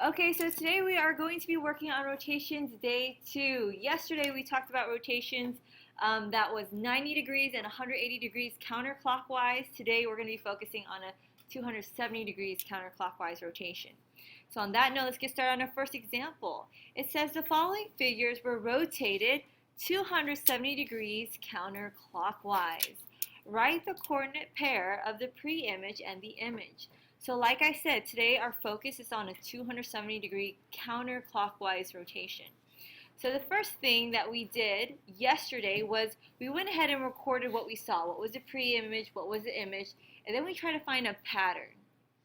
Okay, so today we are going to be working on rotations day 2. Yesterday we talked about rotations that was 90 degrees and 180 degrees counterclockwise. Today we're going to be focusing on a 270 degrees counterclockwise rotation. So on that note, let's get started on our first example. It says the following figures were rotated 270 degrees counterclockwise. Write the coordinate pair of the pre-image and the image. So like I said, today our focus is on a 270 degree counterclockwise rotation. So the first thing that we did yesterday was we went ahead and recorded what we saw. What was the pre-image, what was the image, and then we try to find a pattern.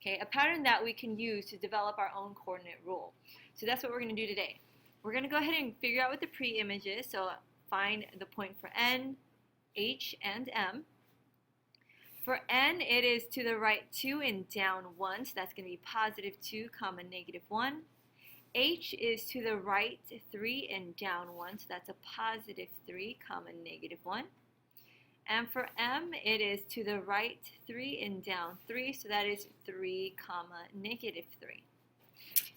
Okay, a pattern that we can use to develop our own coordinate rule. So that's what we're going to do today. We're going to go ahead and figure out what the pre-image is. So find the point for N, H, and M. For N, it is to the right 2 and down 1, so that's going to be positive 2, comma, negative 1. H is to the right 3 and down 1, so that's a positive 3, comma, negative 1. And for M, it is to the right 3 and down 3, so that is 3, comma, negative 3.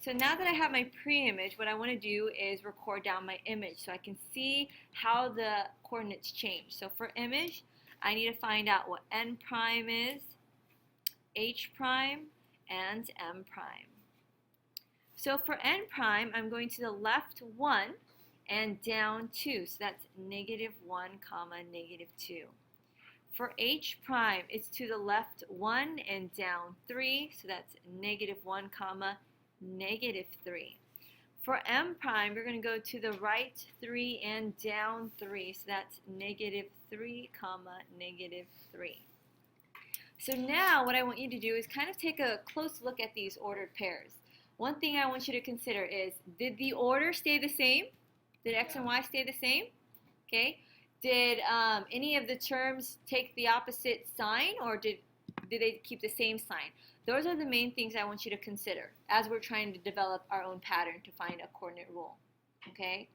So now that I have my pre-image, what I want to do is record down my image so I can see how the coordinates change. So for image, I need to find out what N prime is, H prime, and M prime. So for N prime, I'm going to the left 1 and down 2. So that's negative 1, comma, negative 2. For H prime, it's to the left 1 and down 3. So that's negative 1, comma, negative 3. For M prime, we're going to go to the right 3 and down 3. So that's negative 3, comma, negative 3. So now what I want you to do is kind of take a close look at these ordered pairs. One thing I want you to consider is, did the order stay the same? Did X and Y stay the same? Okay. Did any of the terms take the opposite sign, or did they keep the same sign? Those are the main things I want you to consider as we're trying to develop our own pattern to find a coordinate rule. Okay?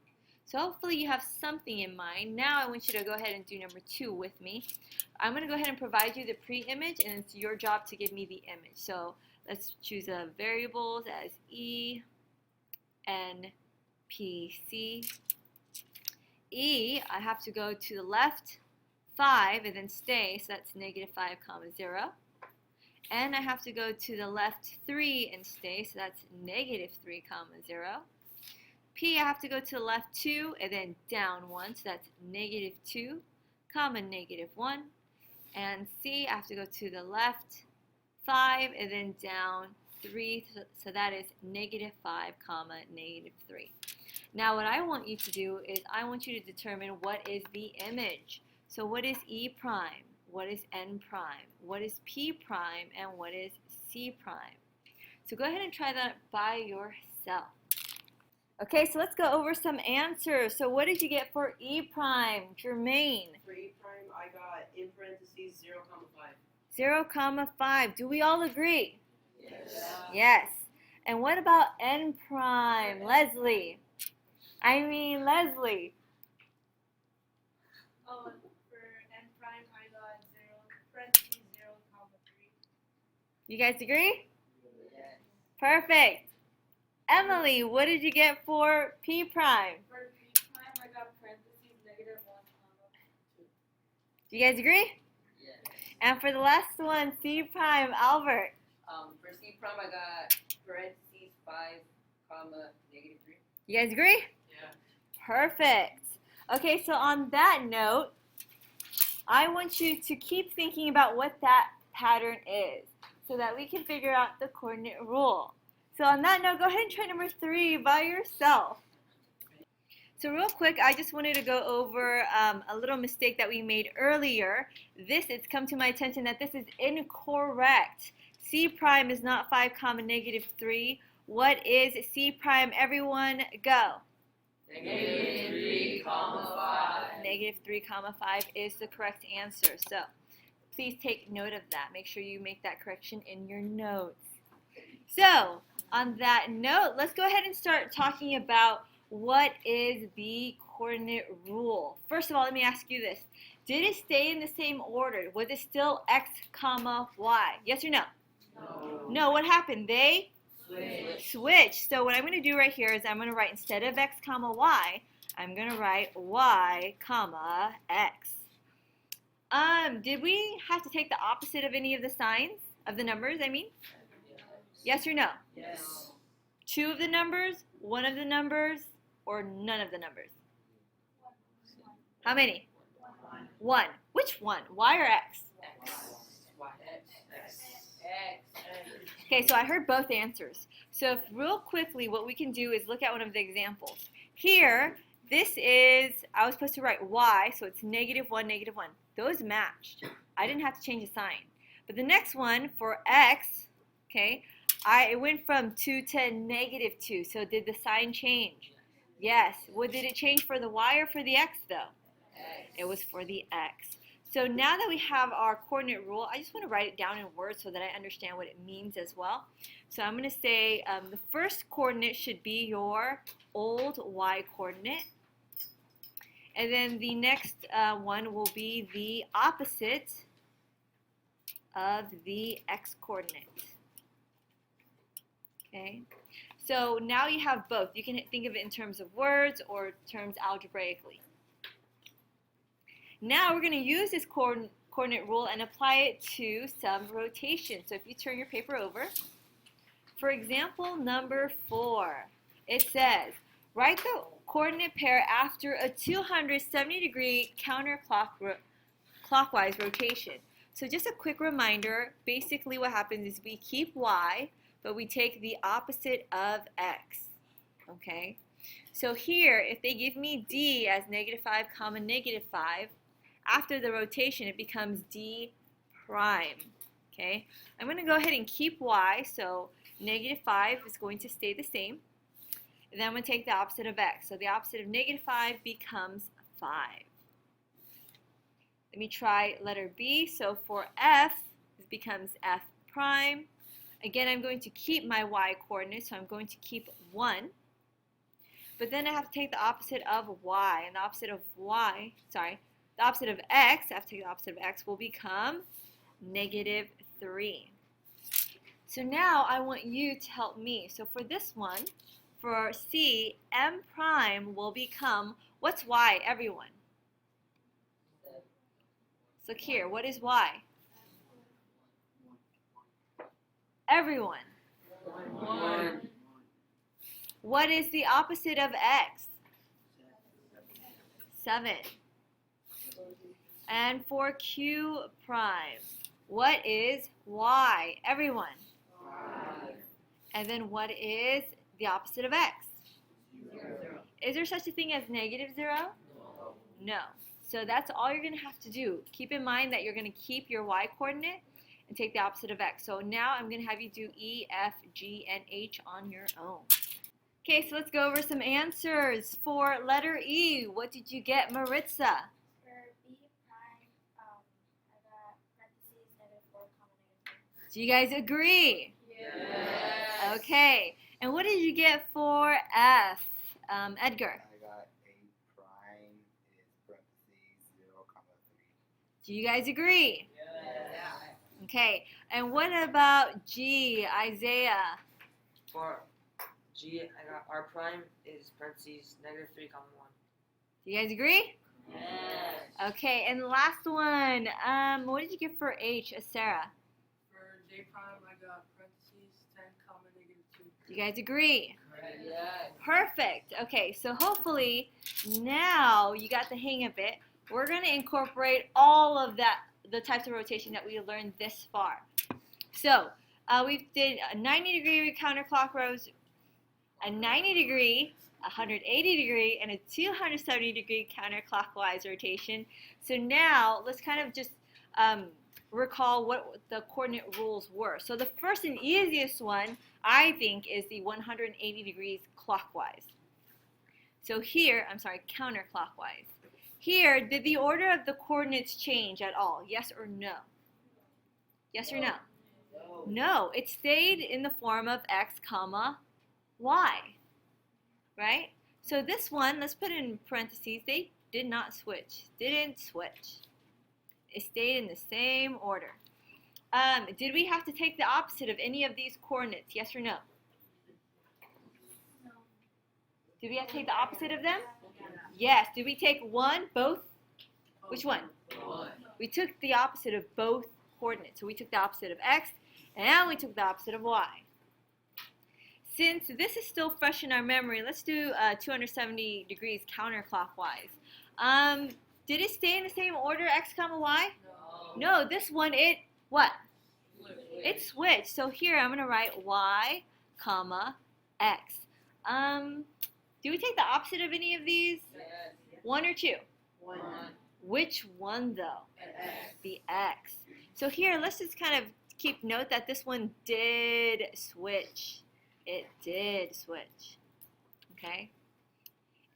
So hopefully you have something in mind. Now I want you to go ahead and do number 2 with me. I'm going to go ahead and provide you the pre-image, and it's your job to give me the image. So let's choose the variables as E, N, P, C. E, I have to go to the left 5 and then stay, so that's negative 5, comma, 0. And I have to go to the left 3 and stay, so that's negative 3, comma, 0. P, I have to go to the left 2 and then down 1, so that's negative 2, comma, negative 1. And C, I have to go to the left 5 and then down 3, so that is negative 5, comma, negative 3. Now what I want you to do is I want you to determine what is the image. So what is E prime? What is N prime? What is P prime? And what is C prime? So go ahead and try that by yourself. Okay, so let's go over some answers. So what did you get for E prime, Jermaine? For E prime, I got in parentheses 0, 5. 0, 5. Do we all agree? Yes. Yes. And what about N prime, Leslie? Leslie. Oh, for N prime, I got 0, parentheses 0, 3. You guys agree? Yes. Perfect. Emily, what did you get for P prime? For P prime, I got parentheses negative 1, 2. Do you guys agree? Yes. And for the last one, C prime, Albert. For C prime, I got parentheses 5, negative 3. You guys agree? Yeah. Perfect. Okay, so on that note, I want you to keep thinking about what that pattern is so that we can figure out the coordinate rule. So on that note, go ahead and try number 3 by yourself. So real quick, I just wanted to go over a little mistake that we made earlier. It's come to my attention that this is incorrect. C prime is not 5, negative 3. What is C prime? Everyone go. Negative 3, 5. Negative 3, 5 is the correct answer. So please take note of that. Make sure you make that correction in your notes. So on that note, let's go ahead and start talking about what is the coordinate rule. First of all, let me ask you this. Did it stay in the same order? Was it still X, Y? Yes or no? No. No, what happened? They Switch. So what I'm going to do right here is I'm going to write, instead of x comma y, I'm going to write y comma x. Did we have to take the opposite of any of the signs, of the numbers, I mean? Yes or no? Yes. 2 of the numbers, 1 of the numbers, or none of the numbers? How many? 1. Which one? Y or x? Okay, so I heard both answers. So real quickly, what we can do is look at one of the examples. Here, this is, I was supposed to write y, so it's -1, -1. Those matched. I didn't have to change the sign. But the next one, for x, okay, it went from 2 to -2. So did the sign change? Yes. Well, did it change for the y or for the x, though? It was for the x. So now that we have our coordinate rule, I just want to write it down in words so that I understand what it means as well. So I'm going to say the first coordinate should be your old y coordinate. And then the next one will be the opposite of the x coordinate. Okay. So now you have both. You can think of it in terms of words or terms algebraically. Now we're going to use this coordinate rule and apply it to some rotation. So if you turn your paper over, for example, number 4, it says, write the coordinate pair after a 270-degree counterclockwise rotation. So just a quick reminder, basically what happens is we keep y, but we take the opposite of x. Okay? So here, if they give me d as -5, -5, after the rotation, it becomes d prime. Okay, I'm going to go ahead and keep y, so -5 is going to stay the same. And then I'm going to take the opposite of x. So the opposite of -5 becomes 5. Let me try letter B. So for f, it becomes f prime. Again, I'm going to keep my y coordinate, so I'm going to keep 1. But then I have to take the opposite of y, and the opposite of y, the opposite of x, I have to take the opposite of x, will become -3. So now I want you to help me. So for this one, for C, m prime will become, what's y, everyone? So look here, what is y? Everyone. 1. What is the opposite of x? 7. And for Q prime, what is y? Everyone. 5. And then what is the opposite of x? 0. Is there such a thing as -0? No. No. So that's all you're going to have to do. Keep in mind that you're going to keep your y coordinate and take the opposite of x. So now I'm going to have you do E, F, G, and H on your own. Okay, so let's go over some answers. For letter E, what did you get, Maritza? For B prime, I got parentheses -4, -4. Do you guys agree? Yes. Okay. And what did you get for F, Edgar? I got A prime is parentheses 0, 3. Do you guys agree? Yes. Okay. And what about G, Isaiah? For G, I got R prime is parentheses -3, 1. Do you guys agree? Yes. Okay. And the last one, what did you get for H, Sarah? For J prime, I got parentheses 10, -2. Do you guys agree? Yes. Perfect. Okay, so hopefully now you got the hang of it. We're going to incorporate all of that, the types of rotation that we learned this far. So we did a 90-degree counterclockwise, a 90-degree, a 180-degree, and a 270-degree counterclockwise rotation. So now let's kind of just recall what the coordinate rules were. So the first and easiest one, I think, is the 180 degrees clockwise. So here, counterclockwise. Here, did the order of the coordinates change at all? Yes or no? Yes or no? No. No, it stayed in the form of x comma y, right? So this one, let's put it in parentheses, they did not switch, didn't switch. It stayed in the same order. Did we have to take the opposite of any of these coordinates? Yes or no? Did we have to take the opposite of them? Yes. Did we take one, both? Which one? We took the opposite of both coordinates. So we took the opposite of x, and we took the opposite of y. Since this is still fresh in our memory, let's do 270 degrees counterclockwise. Did it stay in the same order, x comma y? No, this one, what? It switched. So here I'm going to write y comma x. Do we take the opposite of any of these? Yes. One or two? One. Which one though? X. The x. So here, let's just kind of keep note that this one did switch. It did switch. Okay?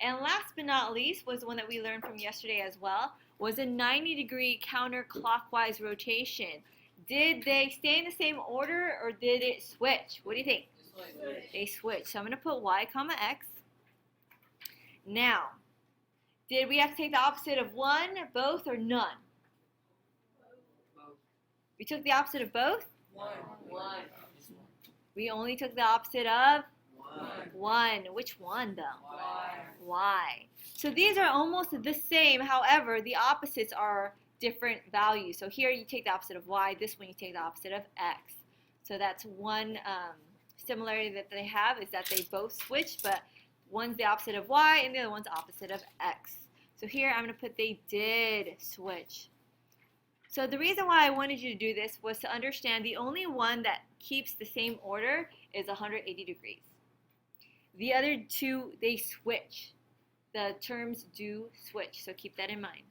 And last but not least was the one that we learned from yesterday as well, was a 90-degree counterclockwise rotation. Did they stay in the same order or did it switch? What do you think? They switched. So I'm going to put y comma x. Now, did we have to take the opposite of one, both, or none? We took the opposite of both? One. We only took the opposite of one. Which one though? Y. So these are almost the same. However, the opposites are different values. So here you take the opposite of y. This one you take the opposite of x. So that's one similarity that they have, is that they both switch, but one's the opposite of y and the other one's opposite of x. So here I'm going to put they did switch. So the reason why I wanted you to do this was to understand the only one that keeps the same order is 180 degrees. The other two, they switch. The terms do switch, so keep that in mind.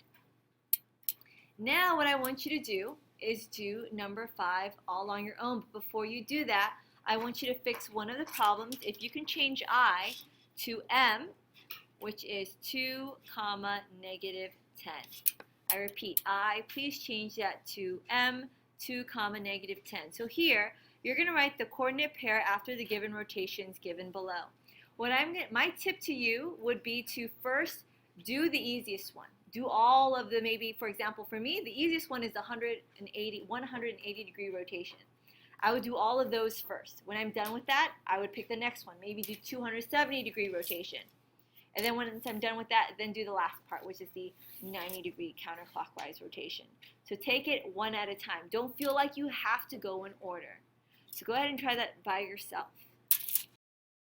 Now what I want you to do is do number 5 all on your own. But before you do that, I want you to fix one of the problems. If you can change I to m, which is 2 comma negative 10. I repeat, I, please change that to m, 2 comma negative 10. So here, you're going to write the coordinate pair after the given rotations given below. My tip to you would be to first do the easiest one. Do all of the, maybe, for example, for me, the easiest one is the 180 degree rotation. I would do all of those first. When I'm done with that, I would pick the next one, maybe do 270 degree rotation. And then once I'm done with that, then do the last part, which is the 90 degree counterclockwise rotation. So take it one at a time. Don't feel like you have to go in order. So go ahead and try that by yourself.